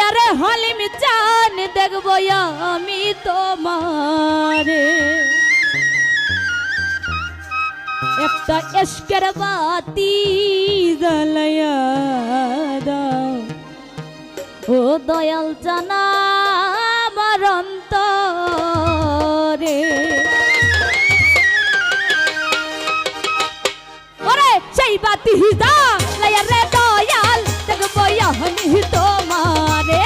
আরে হলিম জান দেখবো আমি তোমারে একটা এশকের বাতি জ্বালায়া দাও ও দয়াল জানা আমার অন্তরে ওরে সেই বাতি জ্বালায়া রে দয়াল দেখবো আমি তোমারে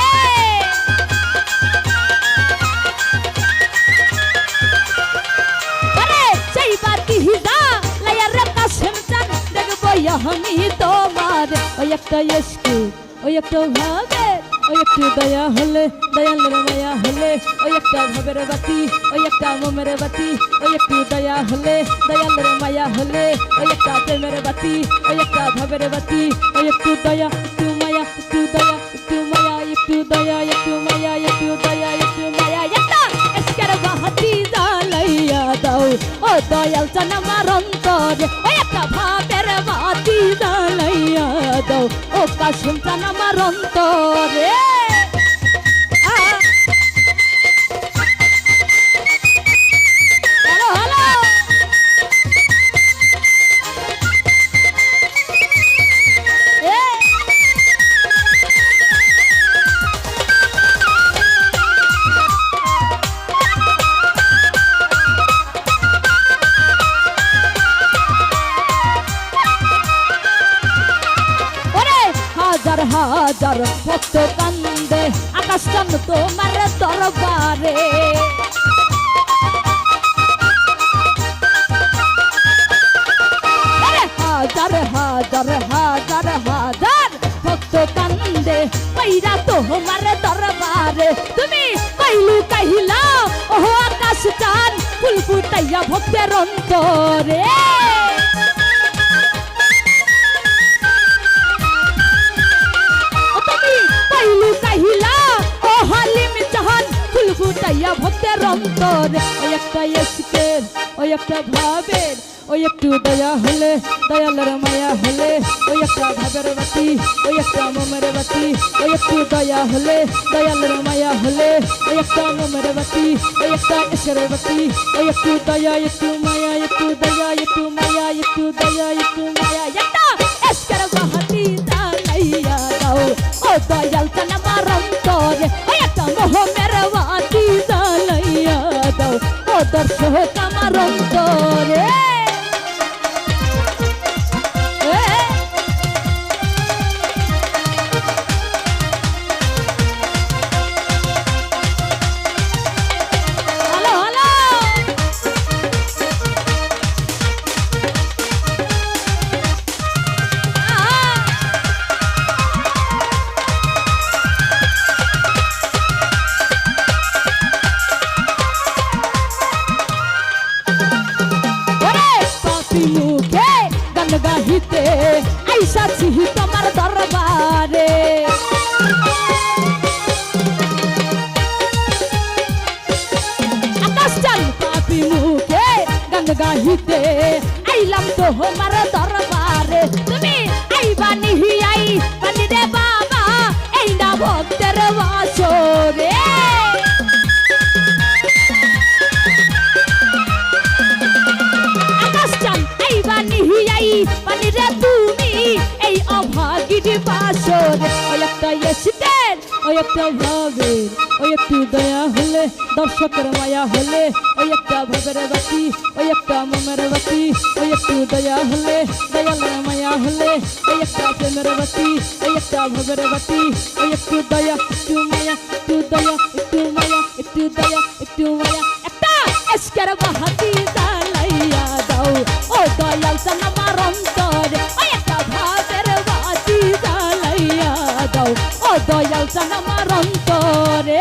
আমি তোমার ওই একটা ইশকে ওই একটা ভাবে ওই একটু দয়া হলে দয়ালের মায়া হলে ওই একটা ভাবের বাতি ওই একটা মোমের বাতি ওই একটু দয়া হলে দয়ালের মায়া হলে ওই একটা প্রেমের বাতি ওই একটা ভাবের বাতি ওই একটু দয়া একটু মায়া একটু দয়া একটু মায়া একটু দয়া একটু মায়া একটু দয়া একটু মায়া একটা ইশকের বাতি জ্বালাইয়া দাও ও দয়াল জান আমার অন্তরে ওই একটা ভাবের বাতি জ্বালাইয়া দাও ও কাশিম জান আমার অন্তরে হাজার ভক্ত কান্দে আকাশ চান তোমার দরবারে হাজার হাজার হাজার হাজার ভক্ত কান্দে কইরা তোমার দরবারে তুমি কইলু কহিলা ও আকাশ চান ফুল ফুটাইয়া ভক্তের অন্তরে ভক্তের অন্তরে ওই একটা ইশকের ওই একটা ভাবের ওই একটু দয়া হলে দয়ালের মায়া হলে ওই একটা ভাবের বাতি ওই একটা মোমের বাতি ওই একটু দয়া হলে দয়ালের মায়া হলে ওই একটা মোমের বাতি ওই একটা ইশকের বাতি ওই একটু দয়া একটু মায়া একটু দয়া একটু মায়া একটু দয়া একটু মায়া একটা ইশকের বাতি জ্বালাইয়া দাও ও দয়াল জান আমার অন্তরে ওই একটা মোমের বাতি জ্বালাইয়া দাও ও দর্শক আমার অন্তরে গাহিতে আইসাছি তোমার দরবারে আকাশ চান পাপি মুখে গান গাহিতে আইলাম তোমার দরবারে তুমি আইবা নিহি আই বানি রে বাবা এই না ভক্তের বাসরে পানিরে তুমি এই অভাগীর বাসরে ওই একটা ইশকের ওই একটা ভাবের ওই একটু দয়া হলে দর্শকের মায়া হলে ওই একটা ভাবের বাতি ওই একটা মোমের বাতি ওই একটু দয়া হলে দয়ালের মায়া হলে ওই একটা প্রেমের বাতি ওই একটা ভাবের বাতি ওই একটু দয়া একটু মায়া একটু দয়া একটু মায়া একটু দয়া একটু মায়া একটা ইশকের বাতি জ্বালাইয়া দাও ও দয়াল জান আমার অন্তরে ওই একটা ভাবের বাতি জ্বালাইয়া দাও ও দয়াল জান আমার অন্তরে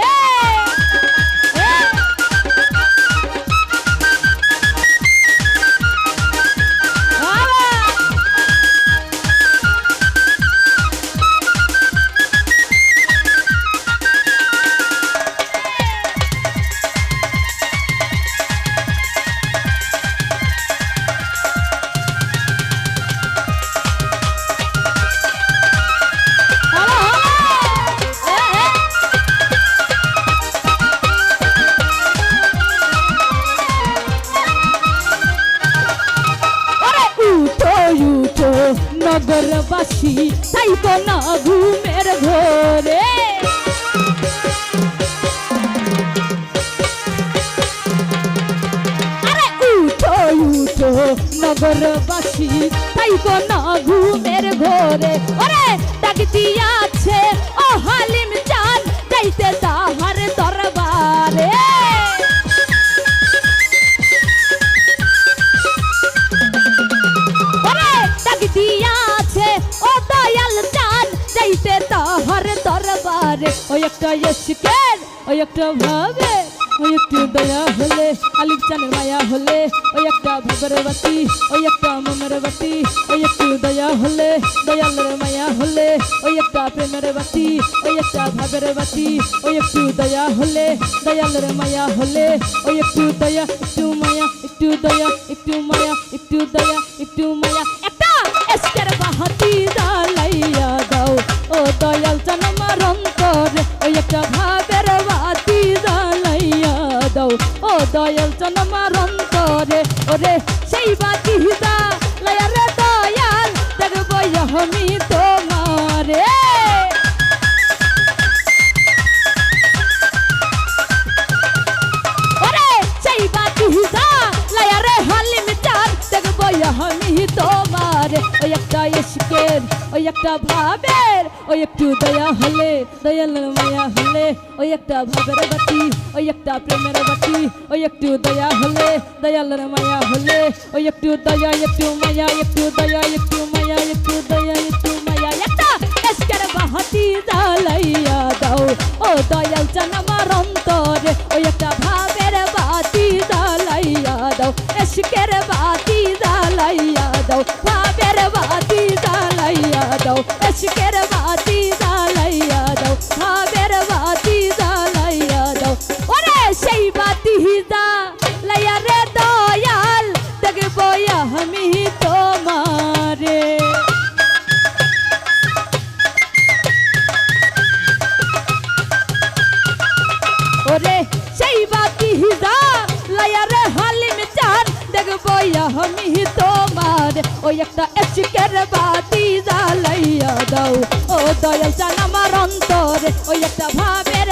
কোন ঘুমের ঘোরে ওরে ডাক দিয়াছে ও হালিম চান যাইতে তাহার দরবারে ওরে ডাক দিয়াছে ও দয়াল চান যাইতে তাহার দরবারে ওই একটা ইশকের ওই একটা ভাবে ওই একটু দয়া হলে আলিফ চানের মায়া হলে ওই একটা ভাবের বাতি ওই একটা মনের বাতি ওই একটু দয়া হলে দয়ালের মায়া হলে ওই একটা প্রেমের বাতি ওই একটা ভাবের বাতি ওই একটু দয়া হলে দয়ালের মায়া হলে ওই একটু দয়া একটু মায়া একটু দয়া একটু মায়া একটু দয়া একটু মায়া একটা এসকের বাহাতি জ্বালাইয়া দাও ও দয়াল চান আমার অন্তরে ওই একটা ভাবের বাতি জ্বালাইয়া দাও ও দয়াল চান আমার অন্তরে ওরে সেই বাতি জ্বালাইয়া রে দয়াল দেখবো আমি তোমারে ওরে সেই বাতি জ্বালাইয়া রে হালিম চান দেখবো আমি তোমারে ওই একটা ইশকের ওই একটা ভাবের ওই একটু দয়া হলে দয়ালের মায়া হলে ওই একটা ভাবের বাতি ওই একটা প্রেমের বাতি ওই একটু দয়া হলে দয়ালের মায়া হলে ওই একটু দয়া একটু মায়া একটু দয়া একটু মায়া একটু দয়া একটু মায়া একটা এসকের বাহাতি জ্বালাইয়া দাও ও দয়াল চান আমার অন্তরে ওই একটা ভাবের বাতি জ্বালাইয়া দাও এসকের বাতি জ্বালাইয়া দাও ভাবের বাতি জ্বালাইয়া দাও এসকের বাতি জ্বালাইয়া দাও ভাবের বাতি জ্বালাইয়া দাও ওরে সেই বাতি জ্বালাইয়া রে দয়াল দেখবো আমি তোমারে ওরে সেই বাতি জ্বালাইয়া রে হালিম চান দেখবো আমি তোমার ওই একটা এশকের বাতি জ্বালাইয়া দাও ও দয়াল চান আমার অন্তরে ওই একটা ভাবের